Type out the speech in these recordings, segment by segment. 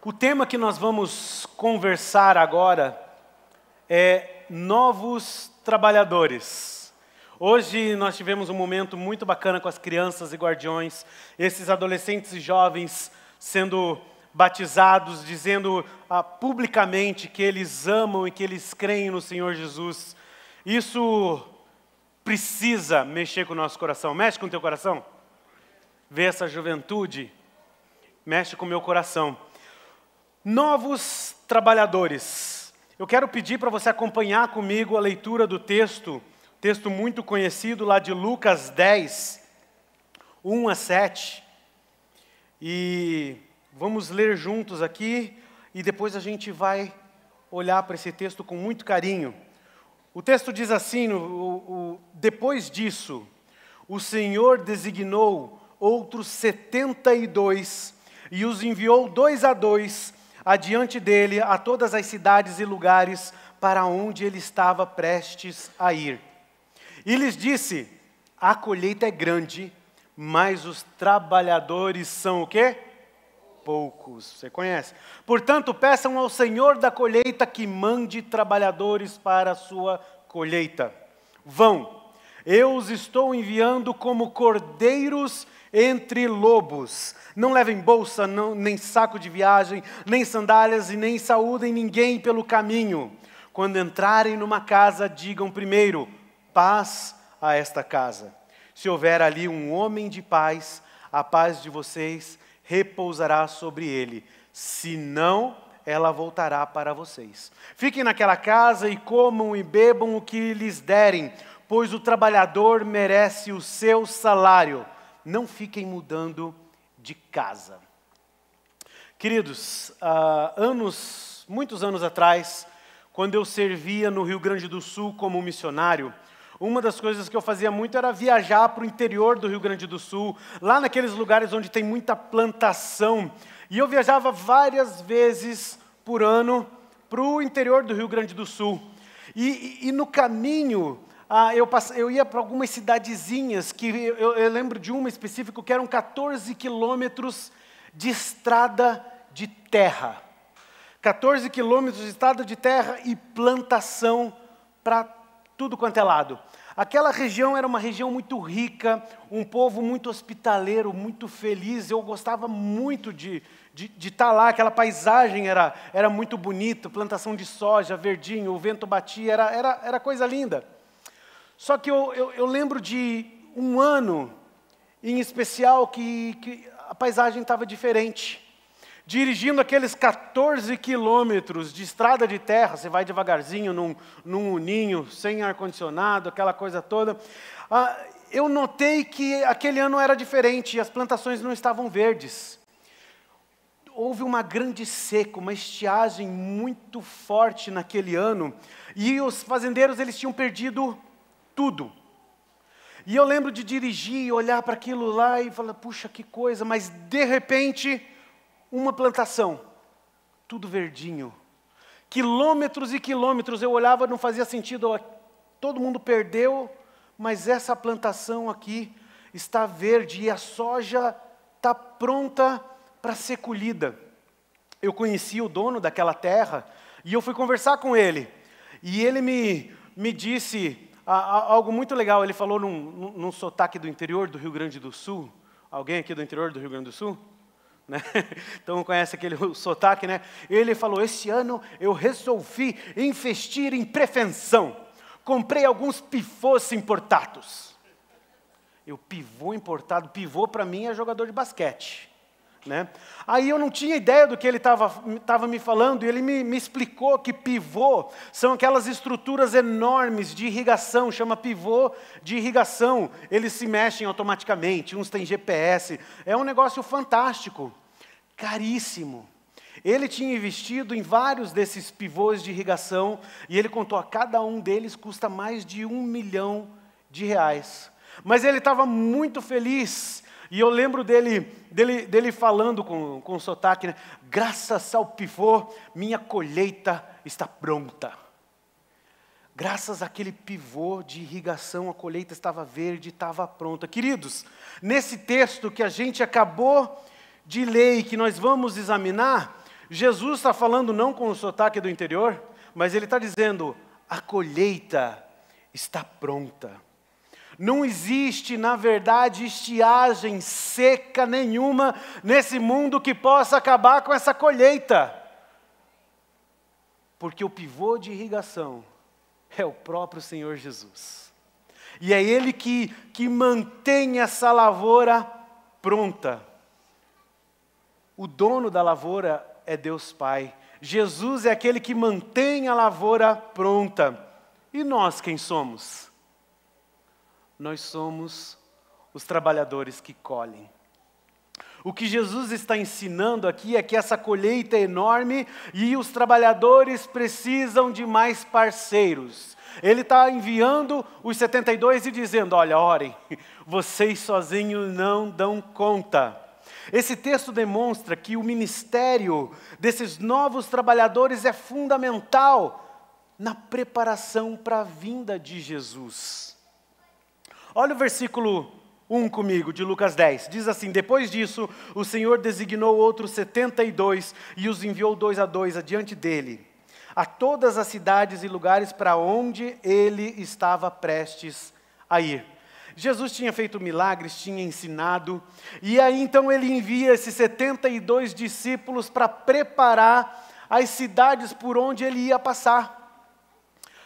O tema que nós vamos conversar agora é novos trabalhadores. Hoje nós tivemos um momento muito bacana com as crianças e guardiões, esses adolescentes e jovens sendo batizados, dizendo publicamente que eles amam e que eles creem no Senhor Jesus. Isso precisa mexer com o nosso coração. Mexe com o teu coração? Ver essa juventude, mexe com o meu coração. Novos trabalhadores. Eu quero pedir para você acompanhar comigo a leitura do texto muito conhecido lá de Lucas 10, 1 a 7. E vamos ler juntos aqui e depois a gente vai olhar para esse texto com muito carinho. O texto diz assim, depois disso, o Senhor designou outros 72 e os enviou 2 a 2 adiante dele a todas as cidades e lugares para onde ele estava prestes a ir. E lhes disse, a colheita é grande, mas os trabalhadores são o quê? Poucos. Você conhece? Portanto, peçam ao Senhor da colheita que mande trabalhadores para a sua colheita. Vão, eu os estou enviando como cordeiros entre lobos. Não levem bolsa, nem saco de viagem, nem sandálias e nem saúdem ninguém pelo caminho. Quando entrarem numa casa, digam primeiro, paz a esta casa. Se houver ali um homem de paz, a paz de vocês repousará sobre ele. Se não, ela voltará para vocês. Fiquem naquela casa e comam e bebam o que lhes derem, pois o trabalhador merece o seu salário. Não fiquem mudando de casa. Queridos, muitos anos atrás, quando eu servia no Rio Grande do Sul como missionário, uma das coisas que eu fazia muito era viajar para o interior do Rio Grande do Sul, lá naqueles lugares onde tem muita plantação. E eu viajava várias vezes por ano para o interior do Rio Grande do Sul. E no caminho, eu ia para algumas cidadezinhas, que eu lembro de uma específica, que eram 14 quilômetros de estrada de terra. 14 quilômetros de estrada de terra e plantação para tudo quanto é lado. Aquela região era uma região muito rica, um povo muito hospitaleiro, muito feliz. Eu gostava muito de estar lá, aquela paisagem era muito bonita, plantação de soja, verdinho, o vento batia, era coisa linda. Só que eu lembro de um ano, em especial, que a paisagem estava diferente. Dirigindo aqueles 14 quilômetros de estrada de terra, você vai devagarzinho num uninho, sem ar-condicionado, aquela coisa toda. Eu notei que aquele ano era diferente, as plantações não estavam verdes. Houve uma grande seca, uma estiagem muito forte naquele ano, e os fazendeiros eles tinham perdido tudo. E eu lembro de dirigir, olhar para aquilo lá e falar, puxa, que coisa, mas de repente, uma plantação, tudo verdinho. Quilômetros e quilômetros, eu olhava, não fazia sentido, todo mundo perdeu, mas essa plantação aqui está verde e a soja está pronta para ser colhida. Eu conheci o dono daquela terra e eu fui conversar com ele. E ele me disse algo muito legal. Ele falou num sotaque do interior do Rio Grande do Sul. Alguém aqui do interior do Rio Grande do Sul? Né? Então conhece aquele sotaque, né? Ele falou, esse ano eu resolvi investir em prevenção. Comprei alguns pivôs importados. Pivô importado, pivô para mim é jogador de basquete. Né? Aí eu não tinha ideia do que ele estava me falando, e ele me explicou que pivô são aquelas estruturas enormes de irrigação, chama pivô de irrigação, eles se mexem automaticamente, uns têm GPS, é um negócio fantástico, caríssimo. Ele tinha investido em vários desses pivôs de irrigação, e ele contou, a cada um deles custa mais de R$1 milhão, mas ele estava muito feliz. E eu lembro dele falando com sotaque, né? Graças ao pivô, minha colheita está pronta. Graças àquele pivô de irrigação, a colheita estava verde, estava pronta. Queridos, nesse texto que a gente acabou de ler e que nós vamos examinar, Jesus está falando não com o sotaque do interior, mas ele está dizendo, a colheita está pronta. Não existe, na verdade, estiagem seca nenhuma nesse mundo que possa acabar com essa colheita. Porque o pivô de irrigação é o próprio Senhor Jesus. E é Ele que mantém essa lavoura pronta. O dono da lavoura é Deus Pai. Jesus é aquele que mantém a lavoura pronta. E nós quem somos? Nós somos os trabalhadores que colhem. O que Jesus está ensinando aqui é que essa colheita é enorme e os trabalhadores precisam de mais parceiros. Ele está enviando os 72 e dizendo, olha, orem, vocês sozinhos não dão conta. Esse texto demonstra que o ministério desses novos trabalhadores é fundamental na preparação para a vinda de Jesus. Olha o versículo 1 comigo, de Lucas 10. Diz assim, depois disso, o Senhor designou outros 72 e os enviou 2 a 2 adiante dele, a todas as cidades e lugares para onde ele estava prestes a ir. Jesus tinha feito milagres, tinha ensinado, e aí então ele envia esses 72 discípulos para preparar as cidades por onde ele ia passar.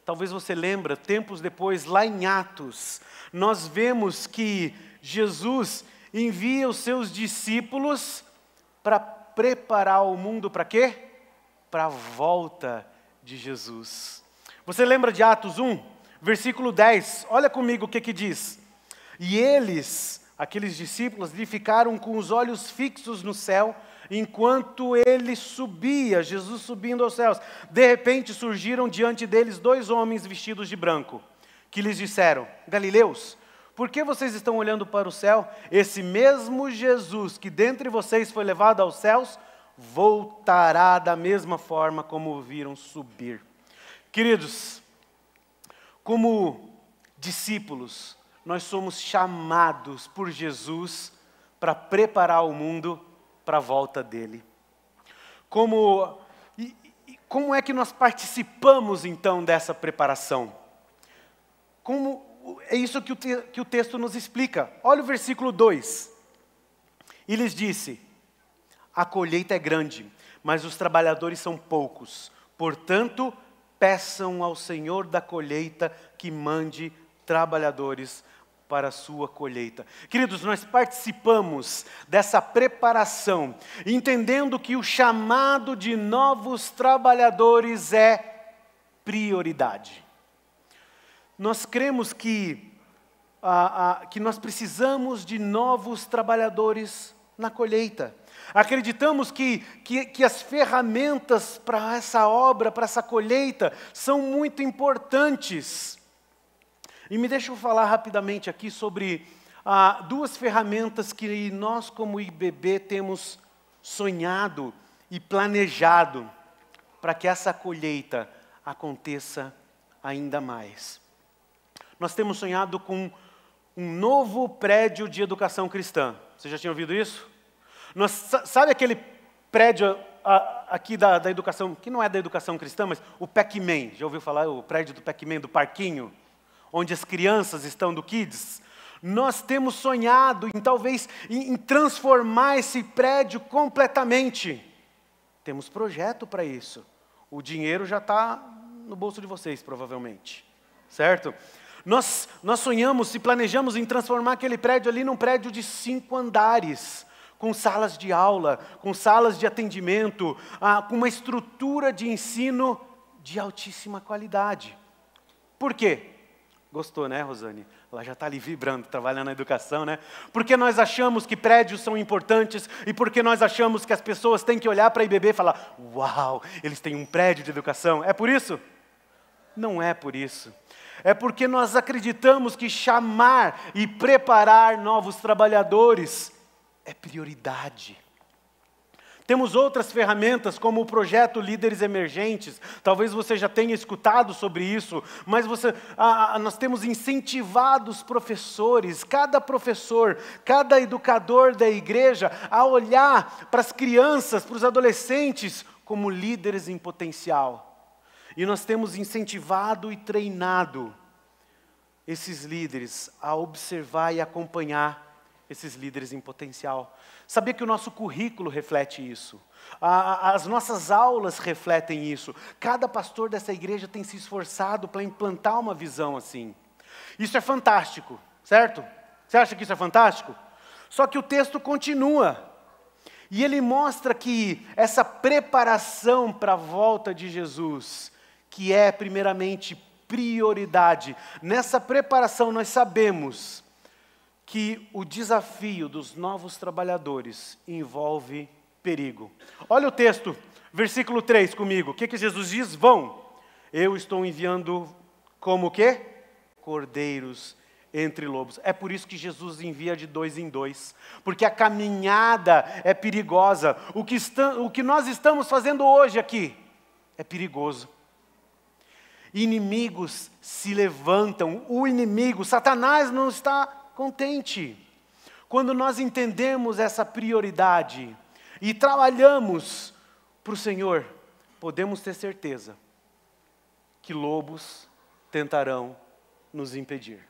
Talvez você lembre, tempos depois, lá em Atos, nós vemos que Jesus envia os seus discípulos para preparar o mundo para quê? Para a volta de Jesus. Você lembra de Atos 1, versículo 10? Olha comigo o que diz. E eles, aqueles discípulos, lhe ficaram com os olhos fixos no céu, enquanto ele subia, Jesus subindo aos céus. De repente surgiram diante deles 2 homens vestidos de branco, que lhes disseram, Galileus, por que vocês estão olhando para o céu? Esse mesmo Jesus que dentre vocês foi levado aos céus, voltará da mesma forma como o viram subir. Queridos, como discípulos, nós somos chamados por Jesus para preparar o mundo para a volta dele. Como é que nós participamos então dessa preparação? É isso que o texto nos explica. Olha o versículo 2. E lhes disse, a colheita é grande, mas os trabalhadores são poucos. Portanto, peçam ao Senhor da colheita que mande trabalhadores para a sua colheita. Queridos, nós participamos dessa preparação, entendendo que o chamado de novos trabalhadores é prioridade. Nós cremos que nós precisamos de novos trabalhadores na colheita. Acreditamos que as ferramentas para essa obra, para essa colheita, são muito importantes. E me deixa eu falar rapidamente aqui sobre 2 ferramentas que nós como IBB temos sonhado e planejado para que essa colheita aconteça ainda mais. Nós temos sonhado com um novo prédio de educação cristã. Você já tinha ouvido isso? Sabe aquele prédio aqui da educação, que não é da educação cristã, mas o Pac-Man, já ouviu falar o prédio do Pac-Man, do parquinho? Onde as crianças estão do Kids, nós temos sonhado em transformar esse prédio completamente. Temos projeto para isso. O dinheiro já está no bolso de vocês, provavelmente. Certo? Nós sonhamos e planejamos em transformar aquele prédio ali num prédio de 5 andares, com salas de aula, com salas de atendimento, com uma estrutura de ensino de altíssima qualidade. Por quê? Gostou, né, Rosane? Ela já está ali vibrando, trabalhando na educação, né? Porque nós achamos que prédios são importantes e porque nós achamos que as pessoas têm que olhar para a IBB e falar, uau, eles têm um prédio de educação. É por isso? Não é por isso. É porque nós acreditamos que chamar e preparar novos trabalhadores é prioridade. Temos outras ferramentas, como o projeto Líderes Emergentes. Talvez você já tenha escutado sobre isso, mas nós temos incentivado os professores, cada professor, cada educador da igreja, a olhar para as crianças, para os adolescentes, como líderes em potencial. E nós temos incentivado e treinado esses líderes a observar e acompanhar esses líderes em potencial. Sabia que o nosso currículo reflete isso? As nossas aulas refletem isso. Cada pastor dessa igreja tem se esforçado para implantar uma visão assim. Isso é fantástico, certo? Você acha que isso é fantástico? Só que o texto continua. E ele mostra que essa preparação para a volta de Jesus, que é primeiramente prioridade, nessa preparação nós sabemos que o desafio dos novos trabalhadores envolve perigo. Olha o texto, versículo 3 comigo. O que Jesus diz? Vão. Eu estou enviando como o quê? Cordeiros entre lobos. É por isso que Jesus envia de 2 em 2. Porque a caminhada é perigosa. O que nós estamos fazendo hoje aqui é perigoso. Inimigos se levantam. O inimigo, Satanás, não está contente. Quando nós entendemos essa prioridade e trabalhamos para o Senhor, podemos ter certeza que lobos tentarão nos impedir.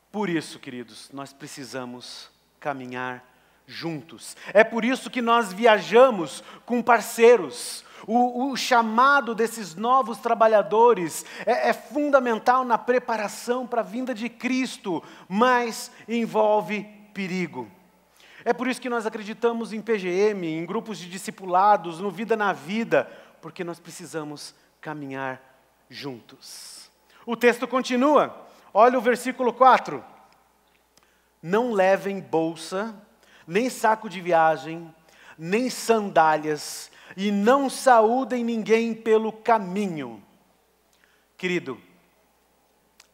Por isso, queridos, nós precisamos caminhar juntos. É por isso que nós viajamos com parceiros. O chamado desses novos trabalhadores é fundamental na preparação para a vinda de Cristo, mas envolve perigo. É por isso que nós acreditamos em PGM, em grupos de discipulados, no Vida na Vida, porque nós precisamos caminhar juntos. O texto continua, olha o versículo 4. Não levem bolsa, nem saco de viagem, nem sandálias, e não saúdem ninguém pelo caminho. Querido,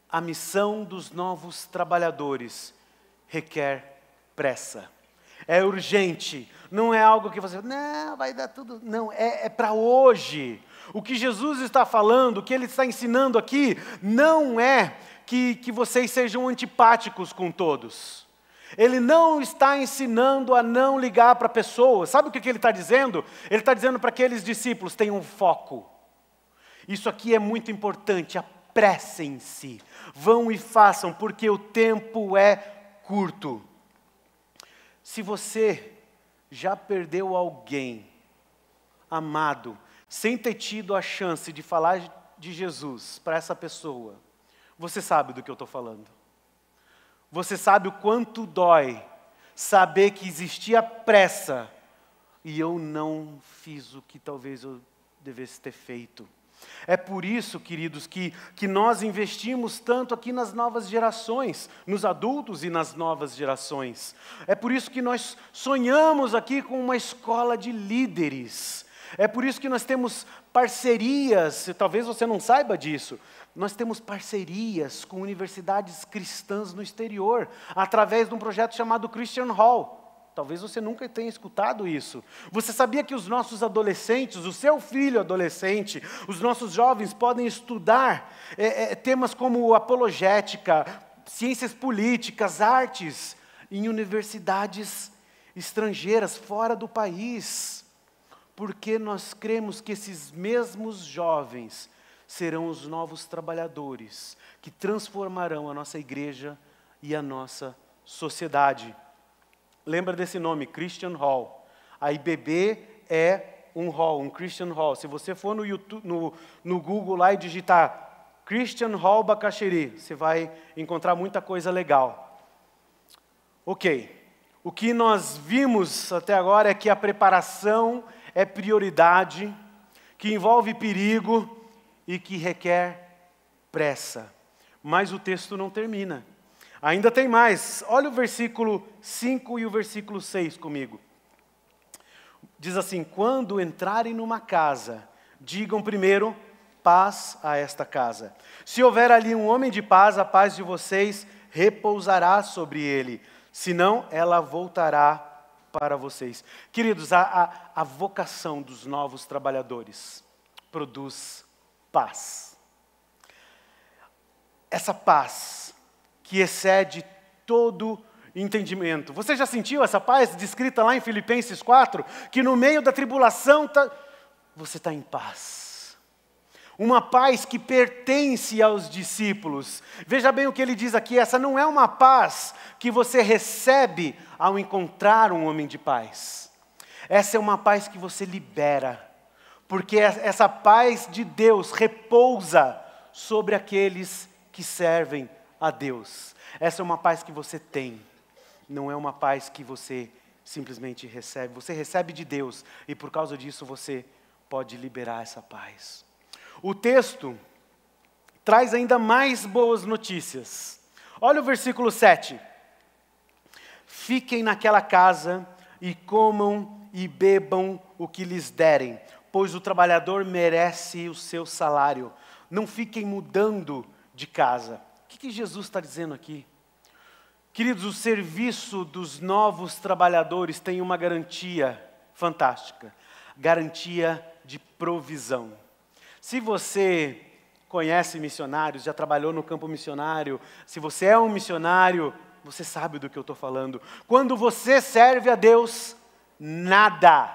a missão dos novos trabalhadores requer pressa. É urgente, não é algo que você, não, vai dar tudo. Não, é para hoje. O que Jesus está falando, o que Ele está ensinando aqui, não é que vocês sejam antipáticos com todos. Ele não está ensinando a não ligar para pessoas. Sabe o que ele está dizendo? Ele está dizendo para aqueles discípulos, tenham foco. Isso aqui é muito importante, apressem-se. Vão e façam, porque o tempo é curto. Se você já perdeu alguém amado, sem ter tido a chance de falar de Jesus para essa pessoa, você sabe do que eu estou falando. Você sabe o quanto dói saber que existia pressa e eu não fiz o que talvez eu devesse ter feito. É por isso, queridos, que nós investimos tanto aqui nas novas gerações, nos adultos e nas novas gerações. É por isso que nós sonhamos aqui com uma escola de líderes. É por isso que nós temos parcerias, talvez você não saiba disso, nós temos parcerias com universidades cristãs no exterior, através de um projeto chamado Christian Hall. Talvez você nunca tenha escutado isso. Você sabia que os nossos adolescentes, o seu filho adolescente, os nossos jovens podem estudar temas como apologética, ciências políticas, artes, em universidades estrangeiras, fora do país? Porque nós cremos que esses mesmos jovens serão os novos trabalhadores que transformarão a nossa igreja e a nossa sociedade. Lembra desse nome, Christian Hall. A IBB é um hall, um Christian Hall. Se você for no YouTube, no Google lá e digitar Christian Hall Bacaxiri, você vai encontrar muita coisa legal. Ok. O que nós vimos até agora é que a preparação é prioridade, que envolve perigo e que requer pressa. Mas o texto não termina. Ainda tem mais. Olha o versículo 5 e o versículo 6 comigo. Diz assim, quando entrarem numa casa, digam primeiro, paz a esta casa. Se houver ali um homem de paz, a paz de vocês repousará sobre ele. Senão, ela voltará para vocês. Queridos, a vocação dos novos trabalhadores produz paz. Essa paz que excede todo entendimento. Você já sentiu essa paz descrita lá em Filipenses 4? Que no meio da tribulação você está em paz. Uma paz que pertence aos discípulos. Veja bem o que ele diz aqui, essa não é uma paz que você recebe ao encontrar um homem de paz. Essa é uma paz que você libera, porque essa paz de Deus repousa sobre aqueles que servem a Deus. Essa é uma paz que você tem, não é uma paz que você simplesmente recebe. Você recebe de Deus e por causa disso você pode liberar essa paz. O texto traz ainda mais boas notícias. Olha o versículo 7. Fiquem naquela casa e comam e bebam o que lhes derem, pois o trabalhador merece o seu salário. Não fiquem mudando de casa. O que Jesus está dizendo aqui? Queridos, o serviço dos novos trabalhadores tem uma garantia fantástica. Garantia de provisão. Se você conhece missionários, já trabalhou no campo missionário, se você é um missionário, você sabe do que eu estou falando. Quando você serve a Deus, nada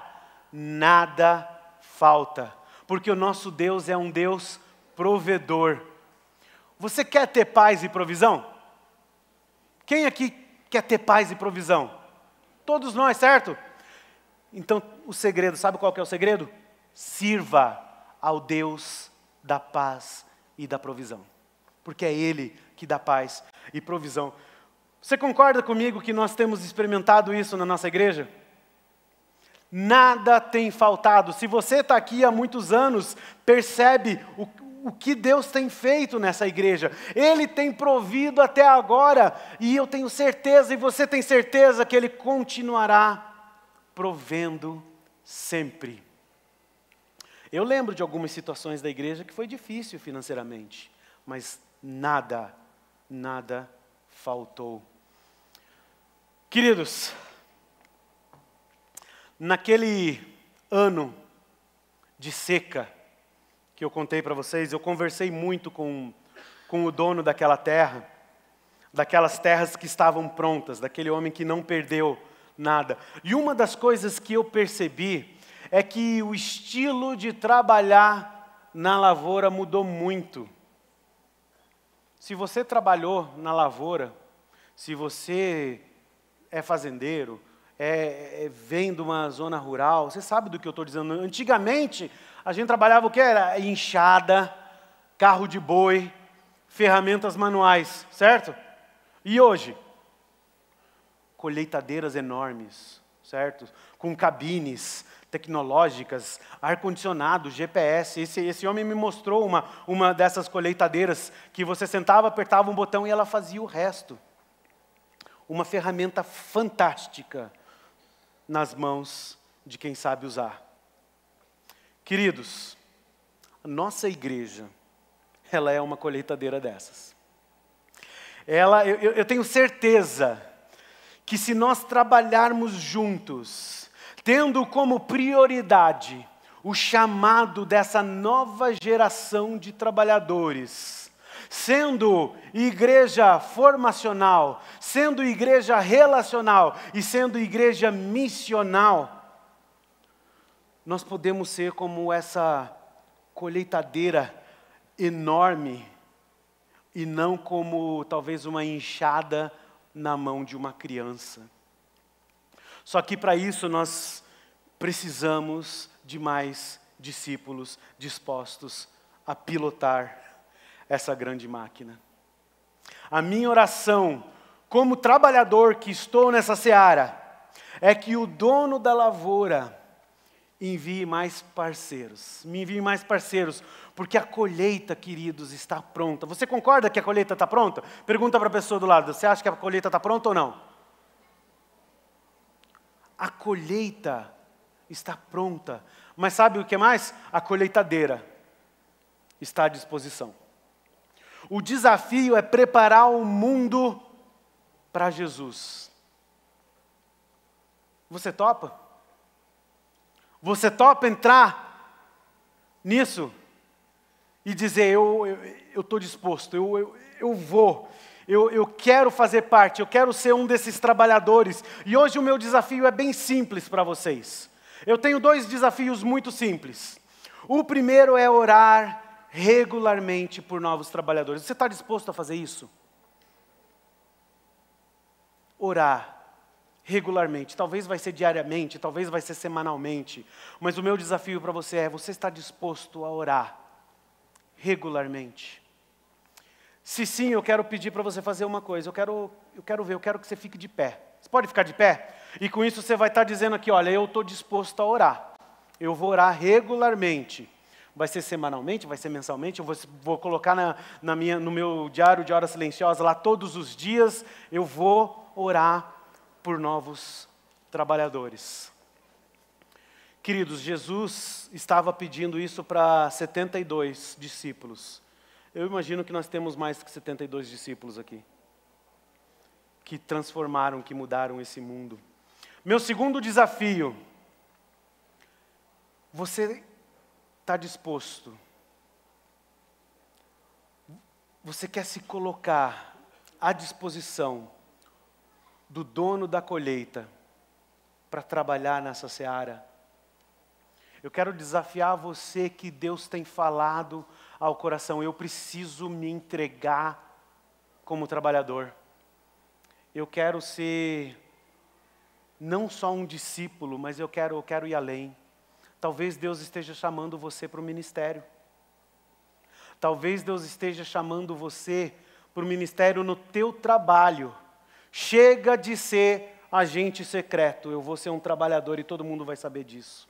falta. Porque o nosso Deus é um Deus provedor. Você quer ter paz e provisão? Quem aqui quer ter paz e provisão? Todos nós, certo? Então, o segredo, sabe qual que é o segredo? Sirva ao Deus da paz e da provisão. Porque é Ele que dá paz e provisão. Você concorda comigo que nós temos experimentado isso na nossa igreja? Nada tem faltado. Se você está aqui há muitos anos, percebe o que Deus tem feito nessa igreja. Ele tem provido até agora, e eu tenho certeza, e você tem certeza, que Ele continuará provendo sempre. Eu lembro de algumas situações da igreja que foi difícil financeiramente, mas nada faltou. Queridos, naquele ano de seca que eu contei para vocês, eu conversei muito com o dono daquela terra, daquelas terras que estavam prontas, daquele homem que não perdeu nada. E uma das coisas que eu percebi é que o estilo de trabalhar na lavoura mudou muito. Se você trabalhou na lavoura, se você é fazendeiro, vem de uma zona rural, você sabe do que eu estou dizendo. Antigamente, a gente trabalhava o que era? Enxada, carro de boi, ferramentas manuais, certo? E hoje? Colheitadeiras enormes, certo? Com cabines tecnológicas, ar-condicionado, GPS. Esse homem me mostrou uma dessas colheitadeiras que você sentava, apertava um botão e ela fazia o resto. Uma ferramenta fantástica nas mãos de quem sabe usar. Queridos, a nossa igreja, ela é uma colheitadeira dessas. Eu tenho certeza que se nós trabalharmos juntos, tendo como prioridade o chamado dessa nova geração de trabalhadores, sendo igreja formacional, sendo igreja relacional e sendo igreja missional, nós podemos ser como essa colheitadeira enorme e não como talvez uma enxada na mão de uma criança. Só que para isso nós precisamos de mais discípulos dispostos a pilotar essa grande máquina. A minha oração, como trabalhador que estou nessa seara, é que o dono da lavoura envie mais parceiros. Me envie mais parceiros, porque a colheita, queridos, está pronta. Você concorda que a colheita está pronta? Pergunta para a pessoa do lado, você acha que a colheita está pronta ou não? A colheita está pronta. Mas sabe o que mais? A colheitadeira está à disposição. O desafio é preparar o mundo para Jesus. Você topa? Você topa entrar nisso e dizer, eu estou disposto, eu vou, eu quero fazer parte, eu quero ser um desses trabalhadores. E hoje o meu desafio é bem simples para vocês. Eu tenho 2 desafios muito simples. O primeiro é orar regularmente por novos trabalhadores. Você está disposto a fazer isso? Orar regularmente. Talvez vai ser diariamente, talvez vai ser semanalmente. Mas o meu desafio para você é, você está disposto a orar regularmente? Se sim, eu quero pedir para você fazer uma coisa. Eu quero que você fique de pé. Você pode ficar de pé? E com isso você vai estar dizendo aqui, olha, eu estou disposto a orar. Eu vou orar regularmente. Vai ser semanalmente, vai ser mensalmente, eu vou colocar no meu diário de hora silenciosa, lá todos os dias, eu vou orar por novos trabalhadores. Queridos, Jesus estava pedindo isso para 72 discípulos. Eu imagino que nós temos mais que 72 discípulos aqui, que transformaram, que mudaram esse mundo. Meu segundo desafio, você está disposto? Você quer se colocar à disposição do dono da colheita para trabalhar nessa seara? Eu quero desafiar você que Deus tem falado ao coração. Eu preciso me entregar como trabalhador. Eu quero ser não só um discípulo, mas eu quero ir além. Talvez Deus esteja chamando você para o ministério. Talvez Deus esteja chamando você para o ministério no teu trabalho. Chega de ser agente secreto. Eu vou ser um trabalhador e todo mundo vai saber disso.